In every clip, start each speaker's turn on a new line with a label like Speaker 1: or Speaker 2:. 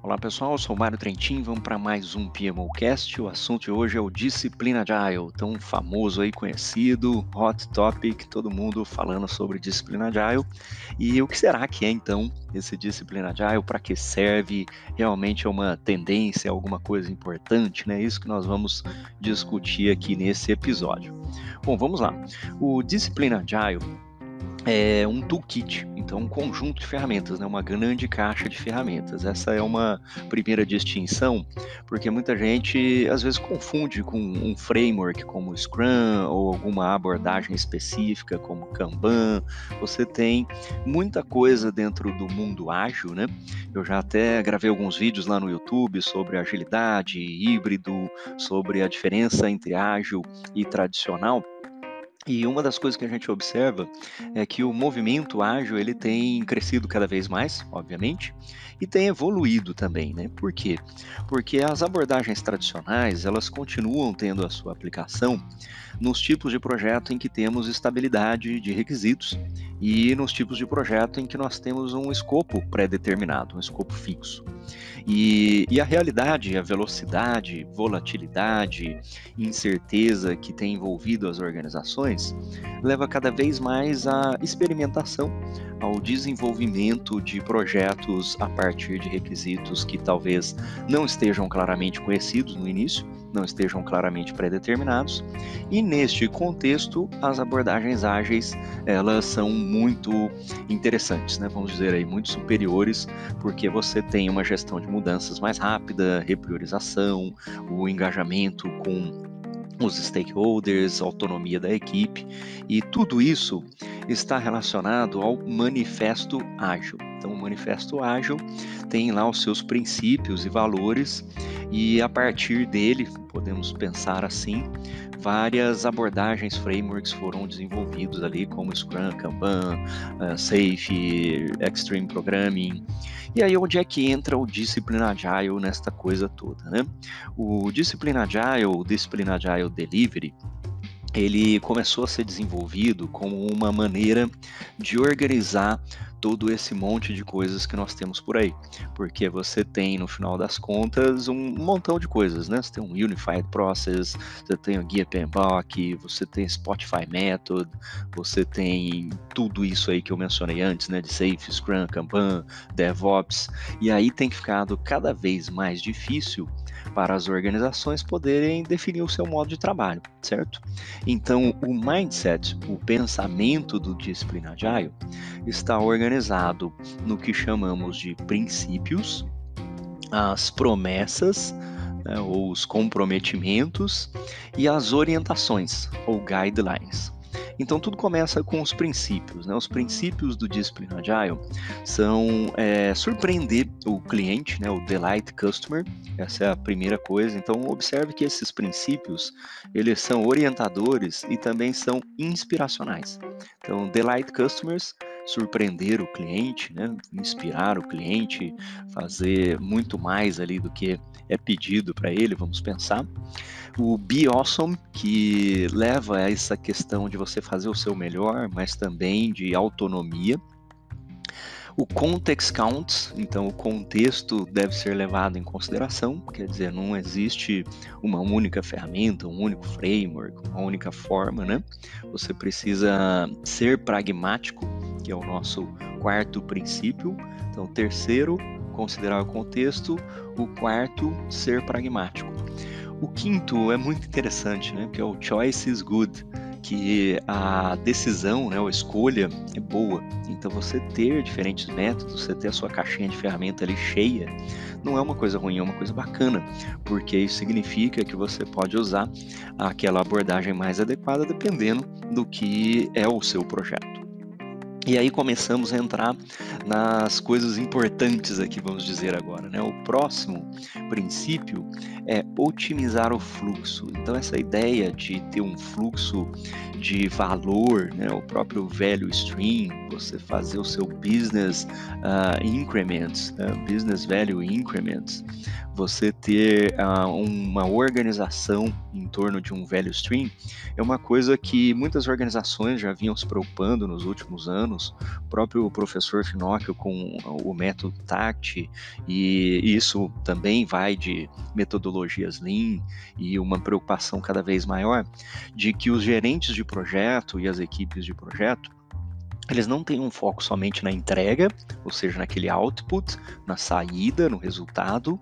Speaker 1: Olá pessoal, eu sou o Mário Trentin, vamos para mais um PMOcast. O assunto de hoje é o Disciplina Agile, tão famoso aí, conhecido, hot topic, todo mundo falando sobre Disciplina Agile. E o que será que é então esse Disciplina Agile? Para que serve? Realmente é uma tendência, alguma coisa importante, né? Isso que nós vamos discutir aqui nesse episódio. Bom, vamos lá. O Disciplina Agile é um toolkit, então um conjunto de ferramentas, né? Uma grande caixa de ferramentas. Essa é uma primeira distinção, porque muita gente às vezes confunde com um framework como Scrum ou alguma abordagem específica como Kanban. Você tem muita coisa dentro do mundo ágil, né? Eu já até gravei alguns vídeos lá no YouTube sobre agilidade, híbrido, sobre a diferença entre ágil e tradicional. E uma das coisas que a gente observa é que o movimento ágil ele tem crescido cada vez mais, obviamente, e tem evoluído também, né? Por quê? Porque as abordagens tradicionais, elas continuam tendo a sua aplicação nos tipos de projeto em que temos estabilidade de requisitos e nos tipos de projeto em que nós temos um escopo pré-determinado, um escopo fixo. E a realidade, a velocidade, volatilidade, incerteza que tem envolvido as organizações leva cada vez mais à experimentação, ao desenvolvimento de projetos a partir de requisitos que talvez não estejam claramente conhecidos no início, não estejam claramente pré-determinados, e neste contexto as abordagens ágeis elas são muito interessantes, né? Vamos dizer aí, muito superiores, porque você tem uma gestão de mudanças mais rápida, repriorização, o engajamento com os stakeholders, a autonomia da equipe, e tudo isso está relacionado ao Manifesto Ágil. Então, o Manifesto Ágil tem lá os seus princípios e valores, e a partir dele, podemos pensar assim, várias abordagens, frameworks foram desenvolvidos ali, como Scrum, Kanban, Safe, Extreme Programming. E aí, onde é que entra o Discipline Agile nesta coisa toda, né? O Discipline Agile, o Discipline Agile Delivery, ele começou a ser desenvolvido como uma maneira de organizar todo esse monte de coisas que nós temos por aí, porque você tem, no final das contas, um montão de coisas, né? Você tem um Unified Process, você tem o Guia PMBOK, você tem Spotify Method, você tem tudo isso aí que eu mencionei antes, né? De Safe, Scrum, Kanban, DevOps, e aí tem ficado cada vez mais difícil para as organizações poderem definir o seu modo de trabalho, certo? Então, o mindset, o pensamento do Discipline Agile, está organizado no que chamamos de princípios, as promessas, né, ou os comprometimentos e as orientações, ou guidelines. Então, tudo começa com os princípios, né? Os princípios do Discipline Agile são surpreender o cliente, né? O Delight Customer, essa é a primeira coisa. Então, observe que esses princípios, eles são orientadores e também são inspiracionais. Então, Delight Customers, surpreender o cliente, né? Inspirar o cliente, fazer muito mais ali do que é pedido para ele, vamos pensar. O Be Awesome, que leva a essa questão de você fazer o seu melhor, mas também de autonomia. O Context Counts, então o contexto deve ser levado em consideração, quer dizer, não existe uma única ferramenta, um único framework, uma única forma, né? Você precisa ser pragmático, que é o nosso quarto princípio. Então, terceiro, considerar o contexto. O quarto, ser pragmático. O quinto é muito interessante, né? Que é o choice is good, que a decisão, né, a escolha é boa. Então, você ter diferentes métodos, você ter a sua caixinha de ferramenta ali cheia, não é uma coisa ruim, é uma coisa bacana, porque isso significa que você pode usar aquela abordagem mais adequada dependendo do que é o seu projeto. E aí começamos a entrar nas coisas importantes aqui, vamos dizer agora, né? O próximo princípio é otimizar o fluxo. Então, essa ideia de ter um fluxo de valor, né? O próprio value stream, você fazer o seu business increments, business value increments, você ter uma organização em torno de um value stream é uma coisa que muitas organizações já vinham se preocupando nos últimos anos. O próprio professor Finocchio com o método TACT, e isso também vai de metodologias Lean e uma preocupação cada vez maior de que os gerentes de projeto e as equipes de projeto eles não têm um foco somente na entrega, ou seja, naquele output, na saída, no resultado,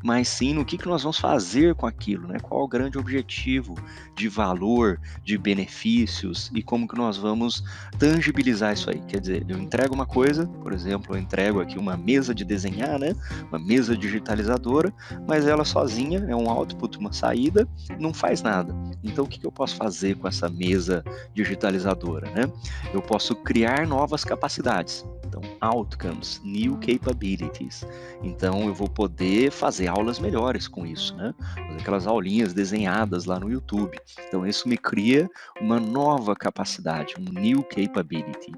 Speaker 1: mas sim no que nós vamos fazer com aquilo, né? Qual é o grande objetivo de valor, de benefícios e como que nós vamos tangibilizar isso aí. Quer dizer, eu entrego uma coisa, por exemplo, eu entrego aqui uma mesa de desenhar, né? Uma mesa digitalizadora, mas ela sozinha é um output, uma saída, não faz nada. Então, o que eu posso fazer com essa mesa digitalizadora, né? Eu posso criar novas capacidades. Então, outcomes, new capabilities. Então, eu vou poder fazer aulas melhores com isso, né? Fazer aquelas aulinhas desenhadas lá no YouTube. Então, isso me cria uma nova capacidade, um new capability.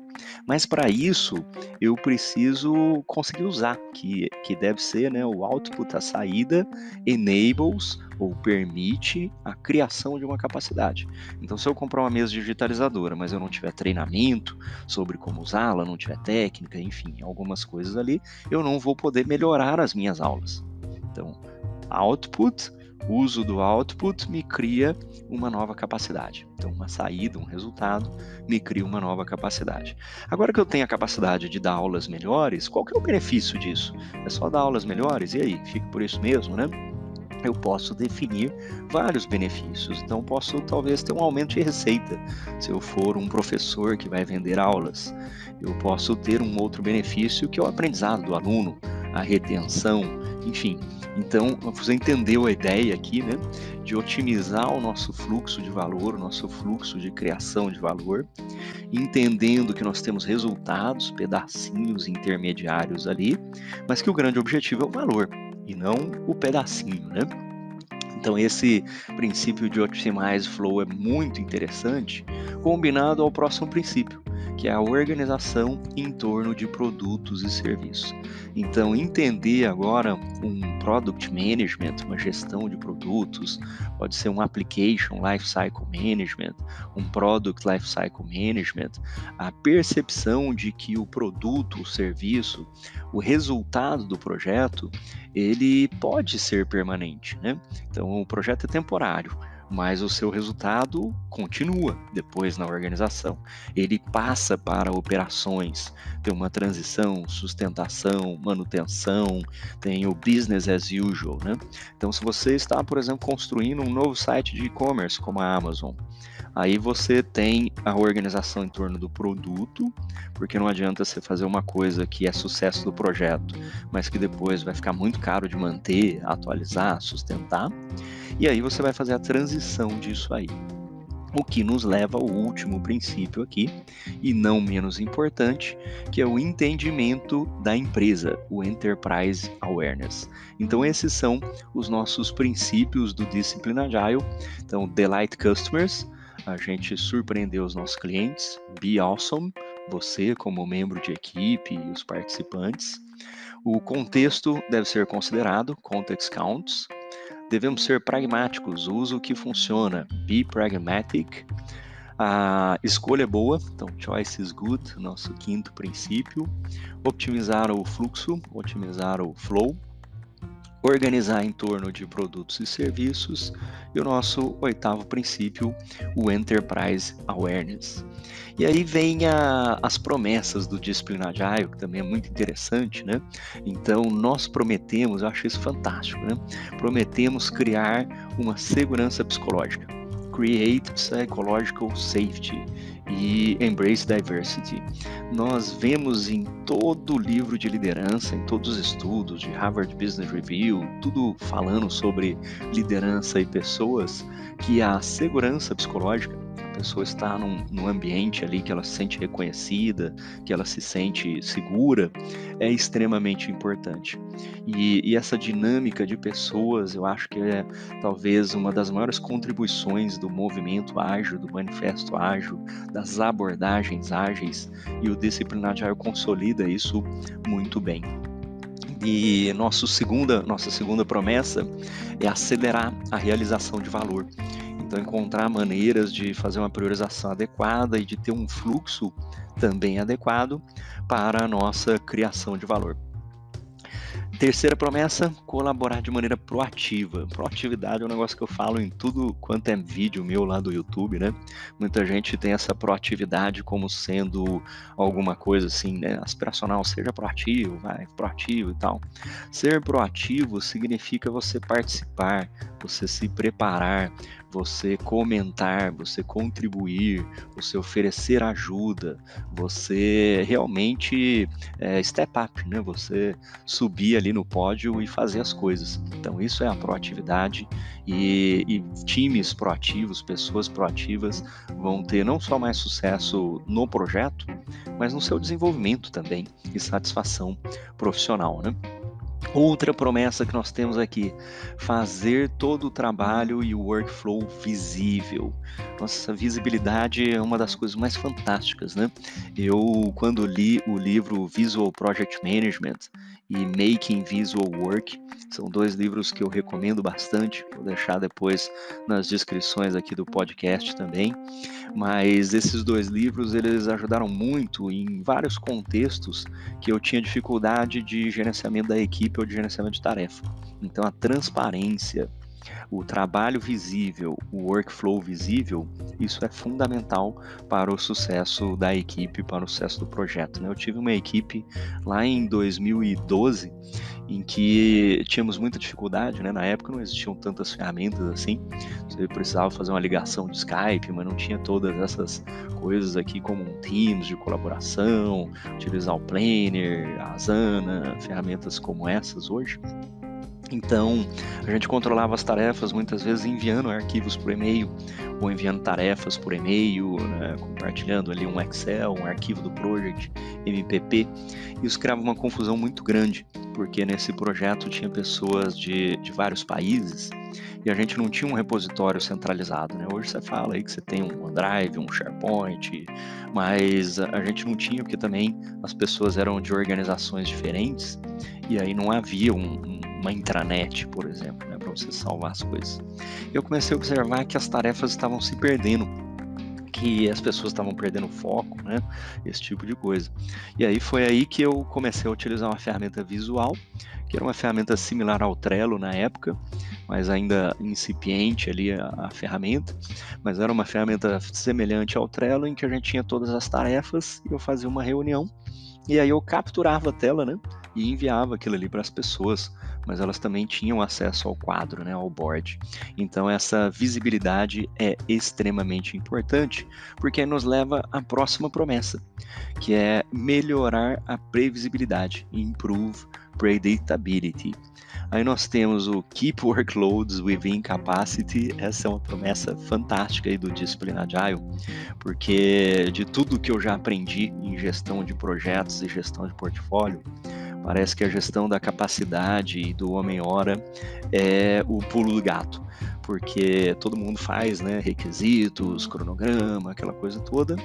Speaker 1: Mas, para isso, eu preciso conseguir usar, que deve ser, né, o output, a saída, enables ou permite a criação de uma capacidade. Então, se eu comprar uma mesa digitalizadora, mas eu não tiver treinamento sobre como usá-la, não tiver técnica, enfim, algumas coisas ali, eu não vou poder melhorar as minhas aulas. Então, output, uso do output me cria uma nova capacidade. Então, uma saída, um resultado, me cria uma nova capacidade. Agora que eu tenho a capacidade de dar aulas melhores, qual que é o benefício disso? É só dar aulas melhores? E aí, fica por isso mesmo, né? Eu posso definir vários benefícios. Então, posso talvez ter um aumento de receita, se eu for um professor que vai vender aulas. Eu posso ter um outro benefício, que é o aprendizado do aluno, a retenção, enfim. Então, você entendeu a ideia aqui, né, de otimizar o nosso fluxo de valor, o nosso fluxo de criação de valor, entendendo que nós temos resultados, pedacinhos intermediários ali, mas que o grande objetivo é o valor e não o pedacinho, né? Então esse princípio de Optimize Flow é muito interessante, combinado ao próximo princípio, que é a organização em torno de produtos e serviços. Então entender agora um Product Management, uma gestão de produtos, pode ser um Application Lifecycle Management, um Product Lifecycle Management, a percepção de que o produto, o serviço, o resultado do projeto, ele pode ser permanente, né? Então, o projeto é temporário, mas o seu resultado continua depois na organização. Ele passa para operações, tem uma transição, sustentação, manutenção, tem o business as usual, né? Então, se você está, por exemplo, construindo um novo site de e-commerce como a Amazon, aí você tem a organização em torno do produto, porque não adianta você fazer uma coisa que é sucesso do projeto, mas que depois vai ficar muito caro de manter, atualizar, sustentar. E aí você vai fazer a transição disso aí. O que nos leva ao último princípio aqui, e não menos importante, que é o entendimento da empresa, o Enterprise Awareness. Então esses são os nossos princípios do Discipline Agile. Então, Delight Customers, a gente surpreendeu os nossos clientes, Be Awesome, você como membro de equipe e os participantes. O contexto deve ser considerado, Context Counts. Devemos ser pragmáticos, use o que funciona, be pragmatic. A escolha é boa, então choice is good, nosso quinto princípio. Optimizar o fluxo, otimizar o flow. Organizar em torno de produtos e serviços. E o nosso oitavo princípio, o Enterprise Awareness. E aí vem as promessas do Discipline Agile, que também é muito interessante, né? Então, nós prometemos, eu acho isso fantástico, né? Prometemos criar uma segurança psicológica. Create Psychological Safety e Embrace Diversity. Nós vemos em todo o livro de liderança, em todos os estudos de Harvard Business Review, tudo falando sobre liderança e pessoas, que a segurança psicológica, a pessoa está num ambiente ali que ela se sente reconhecida, que ela se sente segura, é extremamente importante. E essa dinâmica de pessoas, eu acho que é talvez uma das maiores contribuições do movimento ágil, do manifesto ágil, das abordagens ágeis, e o Discipline Agile consolida isso muito bem. E nossa segunda promessa é acelerar a realização de valor. Então, encontrar maneiras de fazer uma priorização adequada e de ter um fluxo também adequado para a nossa criação de valor. Terceira promessa, colaborar de maneira proativa. Proatividade é um negócio que eu falo em tudo quanto é vídeo meu lá do YouTube, né? Muita gente tem essa proatividade como sendo alguma coisa assim, né? Aspiracional, seja proativo, vai, proativo e tal. Ser proativo significa você participar, você se preparar, você comentar, você contribuir, você oferecer ajuda, você realmente step up, né? Você subir ali no pódio e fazer as coisas. Então isso é a proatividade e times proativos, pessoas proativas vão ter não só mais sucesso no projeto, mas no seu desenvolvimento também e satisfação profissional, né? Outra promessa que nós temos aqui, fazer todo o trabalho e o workflow visível. Nossa, visibilidade é uma das coisas mais fantásticas, né? Eu, quando li o livro Visual Project Management e Making Visual Work, são dois livros que eu recomendo bastante, vou deixar depois nas descrições aqui do podcast também. Mas esses dois livros, eles ajudaram muito em vários contextos que eu tinha dificuldade de gerenciamento da equipe ou de gerenciamento de tarefa. Então, a transparência, o trabalho visível, o workflow visível, isso é fundamental para o sucesso da equipe, para o sucesso do projeto, né? Eu tive uma equipe lá em 2012 em que tínhamos muita dificuldade, né? Na época não existiam tantas ferramentas assim, você precisava fazer uma ligação de Skype, mas não tinha todas essas coisas aqui como um Teams de colaboração, utilizar o Planner, a Asana, ferramentas como essas hoje. Então, a gente controlava as tarefas muitas vezes enviando arquivos por e-mail ou enviando tarefas por e-mail, né, compartilhando ali um Excel, um arquivo do project, MPP. Isso criava uma confusão muito grande, porque nesse projeto tinha pessoas de vários países e a gente não tinha um repositório centralizado, né? Hoje você fala aí que você tem um OneDrive, um SharePoint, mas a gente não tinha, porque também as pessoas eram de organizações diferentes e aí não havia uma intranet, por exemplo, né, para você salvar as coisas. Eu comecei a observar que as tarefas estavam se perdendo, que as pessoas estavam perdendo foco, né, esse tipo de coisa. E aí foi aí que eu comecei a utilizar uma ferramenta visual, que era uma ferramenta similar ao Trello na época, mas ainda incipiente ali a ferramenta, mas era uma ferramenta semelhante ao Trello, em que a gente tinha todas as tarefas e eu fazia uma reunião, e aí eu capturava a tela, né, e enviava aquilo ali para as pessoas, mas elas também tinham acesso ao quadro, né, ao board. Então essa visibilidade é extremamente importante, porque nos leva à próxima promessa, que é melhorar a previsibilidade, improve predictability. Aí nós temos o Keep Workloads Within Capacity. Essa é uma promessa fantástica aí do Discipline Agile, porque de tudo que eu já aprendi em gestão de projetos e gestão de portfólio, parece que a gestão da capacidade e do homem-hora é o pulo do gato, porque todo mundo faz, né, requisitos, cronograma, aquela coisa toda,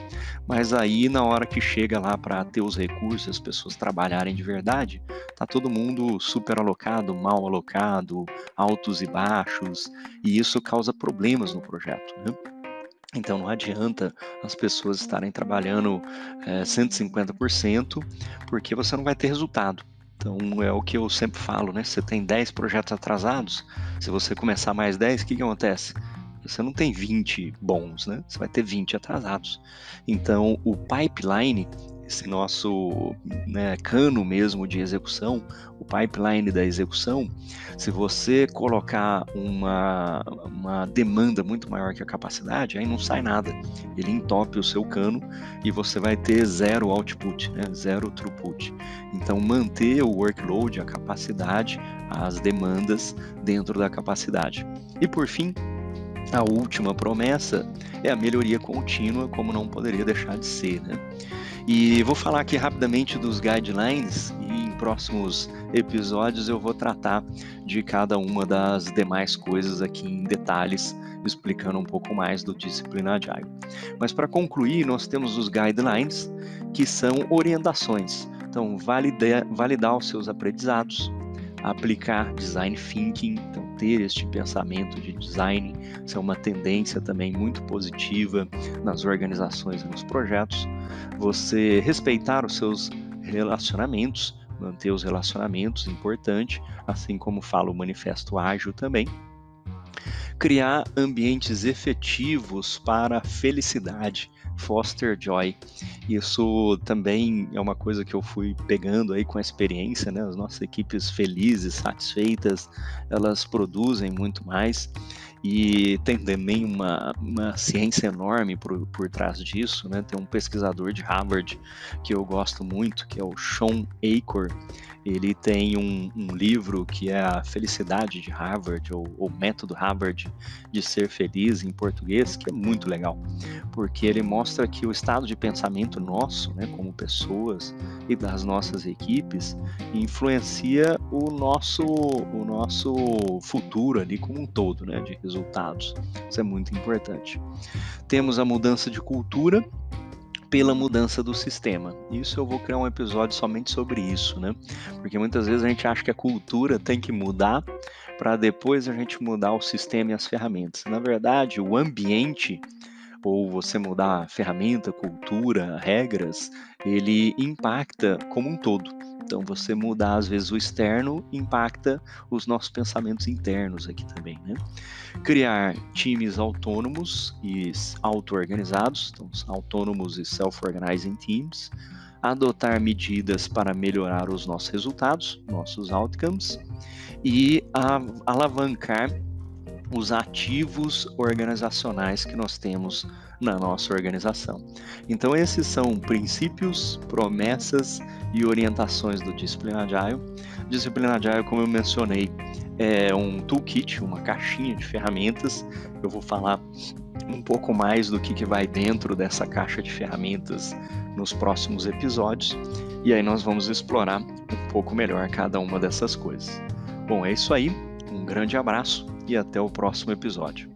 Speaker 1: mas aí na hora que chega lá para ter os recursos, as pessoas trabalharem de verdade, tá todo mundo super alocado, mal alocado, altos e baixos, e isso causa problemas no projeto, né? Então não adianta as pessoas estarem trabalhando 150%, porque você não vai ter resultado. Então é o que eu sempre falo, né? Você tem 10 projetos atrasados, se você começar mais 10, o que acontece? Você não tem 20 bons, né? Você vai ter 20 atrasados. Então o pipeline, esse nosso, né, cano mesmo de execução, o pipeline da execução, se você colocar uma demanda muito maior que a capacidade, aí não sai nada. Ele entope o seu cano e você vai ter zero output, né? Zero throughput. Então, manter o workload, a capacidade, as demandas dentro da capacidade. E por fim, a última promessa é a melhoria contínua, como não poderia deixar de ser, né? E vou falar aqui rapidamente dos guidelines e em próximos episódios eu vou tratar de cada uma das demais coisas aqui em detalhes, explicando um pouco mais do Discipline Agile. Mas para concluir, nós temos os guidelines, que são orientações Então, validar os seus aprendizados, aplicar design thinking, então ter este pensamento de design, isso é uma tendência também muito positiva nas organizações e nos projetos. Você respeitar os seus relacionamentos, manter os relacionamentos, importante, assim como fala o Manifesto Ágil também. Criar ambientes efetivos para a felicidade, foster joy. Isso também é uma coisa que eu fui pegando aí com a experiência, né? As nossas equipes felizes, satisfeitas, elas produzem muito mais. E tem também uma ciência enorme por trás disso, né? Tem um pesquisador de Harvard que eu gosto muito, que é o Shawn Achor. Ele tem um livro que é A Felicidade de Harvard, ou o Método Harvard de Ser Feliz, em português, que é muito legal, porque ele mostra que o estado de pensamento nosso, né, como pessoas e das nossas equipes, influencia o nosso futuro ali como um todo, né, de resultados. Isso é muito importante. Temos a mudança de cultura pela mudança do sistema. Isso eu vou criar um episódio somente sobre isso, né? Porque muitas vezes a gente acha que a cultura tem que mudar para depois a gente mudar o sistema e as ferramentas. Na verdade, o ambiente, ou você mudar a ferramenta, cultura, regras, ele impacta como um todo. Então, você mudar, às vezes, o externo impacta os nossos pensamentos internos aqui também, né? Criar times autônomos e auto-organizados, então, autônomos e self-organizing teams. Adotar medidas para melhorar os nossos resultados, nossos outcomes. E alavancar os ativos organizacionais que nós temos na nossa organização. Então, esses são princípios, promessas e orientações do Discipline Agile. Discipline Agile, como eu mencionei, é um toolkit, uma caixinha de ferramentas. Eu vou falar um pouco mais do que vai dentro dessa caixa de ferramentas nos próximos episódios, e aí nós vamos explorar um pouco melhor cada uma dessas coisas. Bom, é isso aí, um grande abraço e até o próximo episódio.